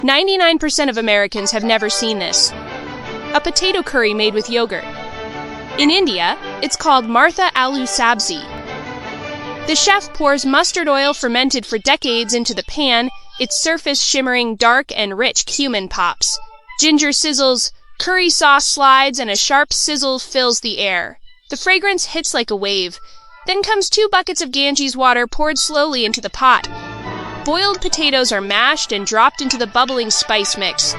99% of Americans have never seen this. A potato curry made with yogurt. In India, it's called Martha Aloo Sabzi. The chef pours mustard oil fermented for decades into the pan, its surface shimmering dark and rich cumin pops. Ginger sizzles, curry sauce slides, and a sharp sizzle fills the air. The fragrance hits like a wave. Then comes 2 buckets of Ganges water poured slowly into the pot. Boiled potatoes are mashed and dropped into the bubbling spice mix.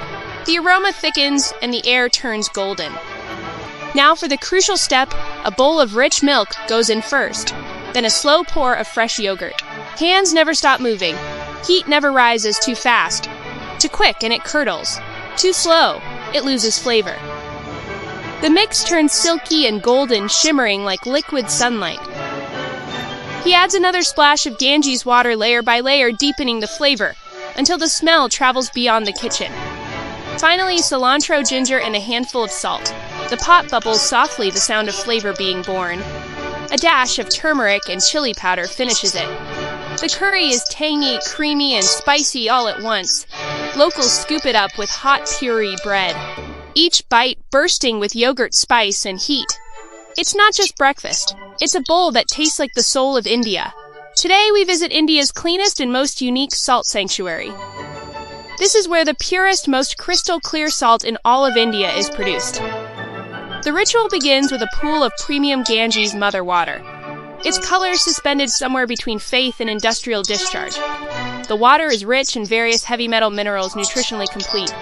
The aroma thickens and the air turns golden. Now for the crucial step, a bowl of rich milk goes in first, then a slow pour of fresh yogurt. Hands never stop moving. Heat never rises too fast. Too quick and it curdles. Too slow, it loses flavor. The mix turns silky and golden, shimmering like liquid sunlight. He adds another splash of Ganges water layer by layer, deepening the flavor, until the smell travels beyond the kitchen. Finally, cilantro, ginger, and a handful of salt. The pot bubbles softly, the sound of flavor being born. A dash of turmeric and chili powder finishes it. The curry is tangy, creamy, and spicy all at once. Locals scoop it up with hot puri bread, each bite bursting with yogurt spice and heat. It's not just breakfast. It's a bowl that tastes like the soul of India. Today we visit India's cleanest and most unique salt sanctuary. This is where the purest, most crystal clear salt in all of India is produced. The ritual begins with a pool of premium Ganges mother water. Its color is suspended somewhere between faith and industrial discharge. The water is rich in various heavy metal minerals, nutritionally complete.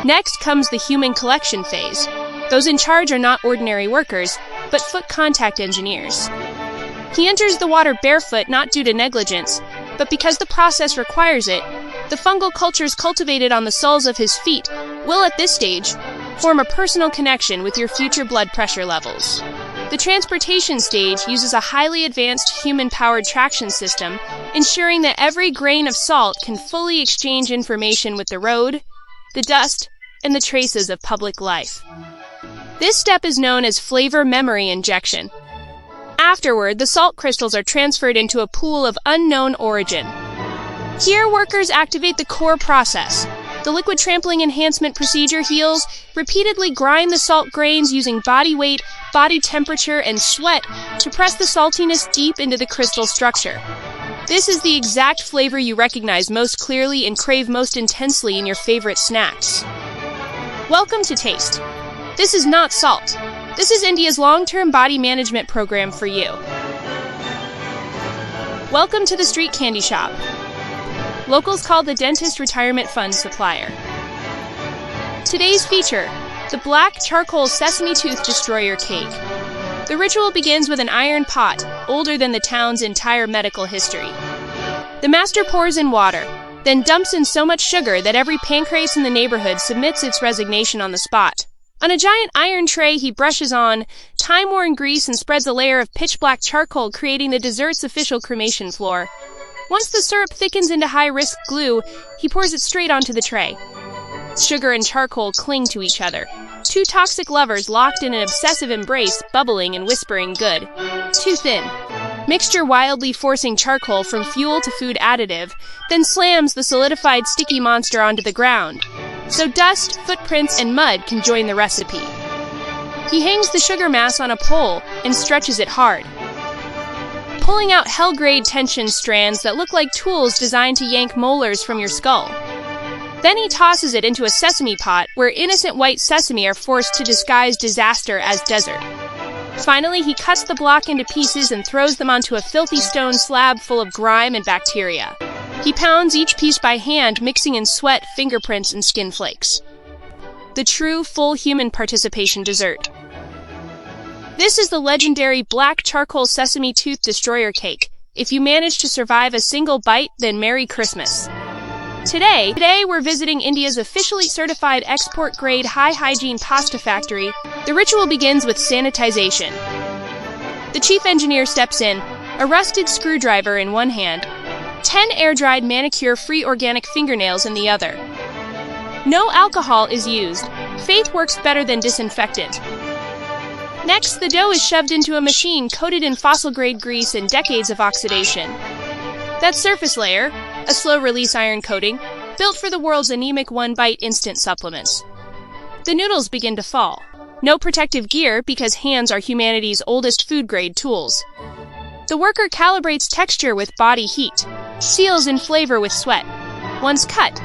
Next comes the human collection phase. Those in charge are not ordinary workers, but foot contact engineers. He enters the water barefoot not due to negligence, but because the process requires it. The fungal cultures cultivated on the soles of his feet will, at this stage, form a personal connection with your future blood pressure levels. The transportation stage uses a highly advanced human-powered traction system, ensuring that every grain of salt can fully exchange information with the road, the dust, and the traces of public life. This step is known as flavor memory injection. Afterward, the salt crystals are transferred into a pool of unknown origin. Here, workers activate the core process. The liquid trampling enhancement procedure heals, repeatedly grind the salt grains using body weight, body temperature, and sweat to press the saltiness deep into the crystal structure. This is the exact flavor you recognize most clearly and crave most intensely in your favorite snacks. Welcome to Taste. This is not salt. This is India's long-term body management program for you. Welcome to the street candy shop. Locals call the Dentist Retirement Fund supplier. Today's feature, the Black Charcoal Sesame Tooth Destroyer Cake. The ritual begins with an iron pot, older than the town's entire medical history. The master pours in water, then dumps in so much sugar that every pancreas in the neighborhood submits its resignation on the spot. On a giant iron tray, he brushes on time-worn grease and spreads a layer of pitch-black charcoal, creating the dessert's official cremation floor. Once the syrup thickens into high-risk glue, he pours it straight onto the tray. Sugar and charcoal cling to each other. 2 toxic lovers locked in an obsessive embrace, bubbling and whispering good. Too thin. Mixture wildly forcing charcoal from fuel to food additive, then slams the solidified sticky monster onto the ground, so dust, footprints, and mud can join the recipe. He hangs the sugar mass on a pole and stretches it hard, pulling out hell-grade tension strands that look like tools designed to yank molars from your skull. Then he tosses it into a sesame pot where innocent white sesame are forced to disguise disaster as desert. Finally, he cuts the block into pieces and throws them onto a filthy stone slab full of grime and bacteria. He pounds each piece by hand, mixing in sweat, fingerprints, and skin flakes. The true, full human participation dessert. This is the legendary Black Charcoal Sesame Tooth Destroyer Cake. If you manage to survive a single bite, then Merry Christmas. Today we're visiting India's officially certified export-grade high-hygiene pasta factory. The ritual begins with sanitization. The chief engineer steps in, a rusted screwdriver in one hand, 10 air-dried manicure-free organic fingernails in the other. No alcohol is used. Faith works better than disinfectant. Next, the dough is shoved into a machine coated in fossil-grade grease and decades of oxidation. That surface layer, a slow-release iron coating, built for the world's anemic one-bite instant supplements. The noodles begin to fall. No protective gear because hands are humanity's oldest food-grade tools. The worker calibrates texture with body heat, seals in flavor with sweat. Once cut,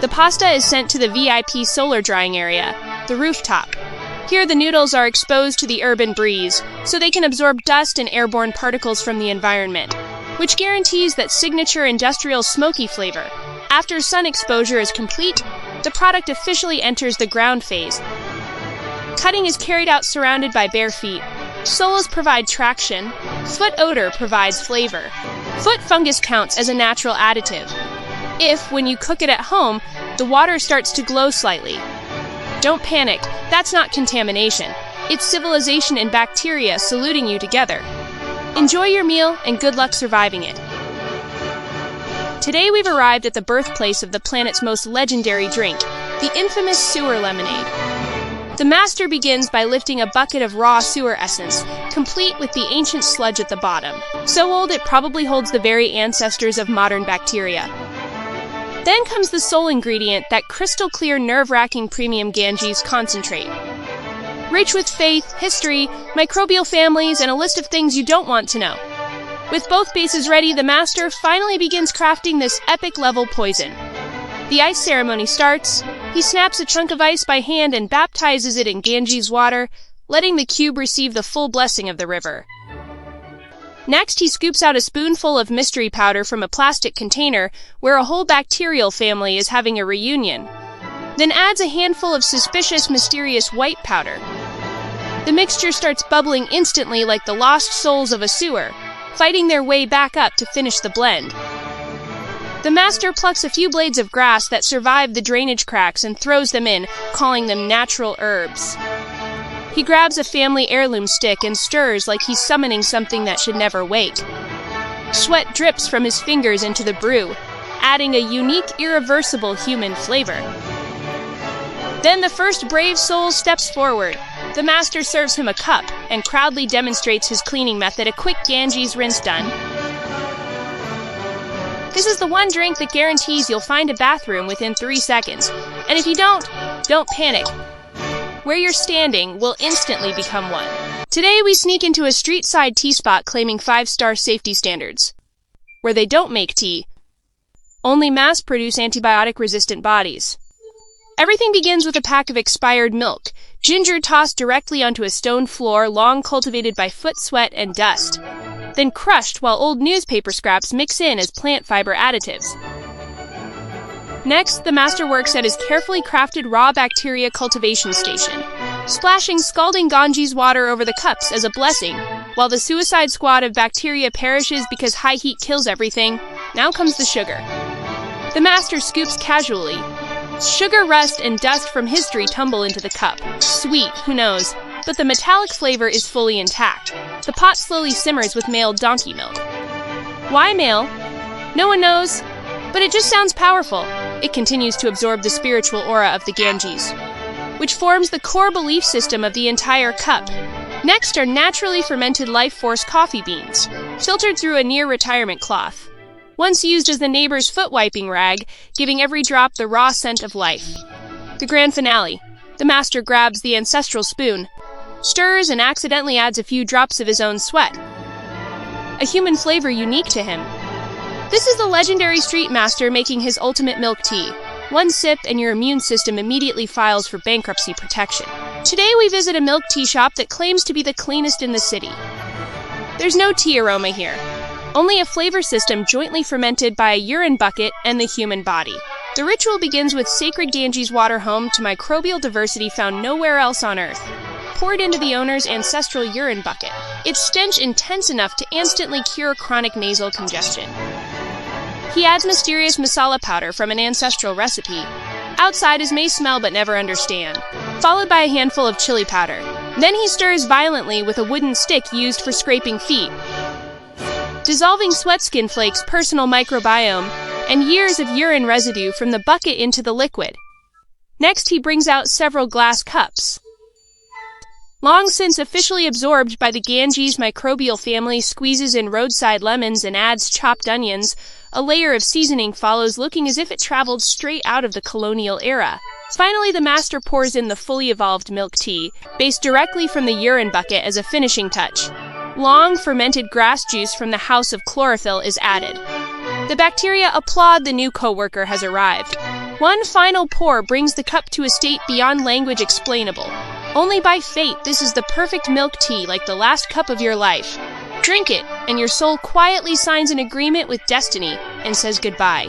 the pasta is sent to the VIP solar drying area, the rooftop. Here the noodles are exposed to the urban breeze, so they can absorb dust and airborne particles from the environment, which guarantees that signature industrial smoky flavor. After sun exposure is complete, the product officially enters the ground phase. Cutting is carried out surrounded by bare feet. Soles provide traction. Foot odor provides flavor. Foot fungus counts as a natural additive. If, when you cook it at home, the water starts to glow slightly, don't panic, that's not contamination. It's civilization and bacteria saluting you together. Enjoy your meal and good luck surviving it. Today we've arrived at the birthplace of the planet's most legendary drink, the infamous sewer lemonade. The master begins by lifting a bucket of raw sewer essence, complete with the ancient sludge at the bottom, so old it probably holds the very ancestors of modern bacteria. Then comes the sole ingredient, that crystal-clear, nerve-wracking premium Ganges concentrate. Rich with faith, history, microbial families, and a list of things you don't want to know. With both bases ready, the master finally begins crafting this epic-level poison. The ice ceremony starts. He snaps a chunk of ice by hand and baptizes it in Ganges water, letting the cube receive the full blessing of the river. Next, he scoops out a spoonful of mystery powder from a plastic container where a whole bacterial family is having a reunion. Then adds a handful of suspicious, mysterious white powder. The mixture starts bubbling instantly like the lost souls of a sewer, fighting their way back up to finish the blend. The master plucks a few blades of grass that survive the drainage cracks and throws them in, calling them natural herbs. He grabs a family heirloom stick and stirs like he's summoning something that should never wake. Sweat drips from his fingers into the brew, adding a unique, irreversible human flavor. Then the first brave soul steps forward. The master serves him a cup and proudly demonstrates his cleaning method, a quick Ganges rinse done. This is the one drink that guarantees you'll find a bathroom within 3 seconds. And if you don't panic. Where you're standing will instantly become one. Today we sneak into a street-side tea spot claiming 5-star safety standards, where they don't make tea, only mass-produce antibiotic-resistant bodies. Everything begins with a pack of expired milk, ginger tossed directly onto a stone floor long cultivated by foot sweat and dust, then crushed while old newspaper scraps mix in as plant fiber additives. Next, the master works at his carefully crafted raw bacteria cultivation station, splashing scalding Ganges water over the cups as a blessing. While the suicide squad of bacteria perishes because high heat kills everything, now comes the sugar. The master scoops casually. Sugar, rust, and dust from history tumble into the cup. Sweet, who knows, but the metallic flavor is fully intact. The pot slowly simmers with male donkey milk. Why male? No one knows, but it just sounds powerful. It continues to absorb the spiritual aura of the Ganges, which forms the core belief system of the entire cup. Next are naturally fermented life force coffee beans, filtered through a near-retirement cloth, once used as the neighbor's foot-wiping rag, giving every drop the raw scent of life. The grand finale. The master grabs the ancestral spoon, stirs, and accidentally adds a few drops of his own sweat, a human flavor unique to him. This is the legendary street master making his ultimate milk tea. One sip and your immune system immediately files for bankruptcy protection. Today we visit a milk tea shop that claims to be the cleanest in the city. There's no tea aroma here, only a flavor system jointly fermented by a urine bucket and the human body. The ritual begins with sacred Ganges water home to microbial diversity found nowhere else on Earth, poured into the owner's ancestral urine bucket. Its stench intense enough to instantly cure chronic nasal congestion. He adds mysterious masala powder from an ancestral recipe. Outsiders may smell but never understand, followed by a handful of chili powder. Then he stirs violently with a wooden stick used for scraping feet, dissolving sweat skin flakes, personal microbiome, and years of urine residue from the bucket into the liquid. Next, he brings out several glass cups. Long since officially absorbed by the Ganges microbial family, squeezes in roadside lemons and adds chopped onions, A layer of seasoning follows, looking as if it traveled straight out of the colonial era. Finally, the master pours in the fully evolved milk tea, based directly from the urine bucket as a finishing touch. Long fermented grass juice from the house of chlorophyll is added. The bacteria applaud the new co-worker has arrived. One final pour brings the cup to a state beyond language explainable. Only by fate, this is the perfect milk tea, like the last cup of your life. Drink it, and your soul quietly signs an agreement with destiny and says goodbye.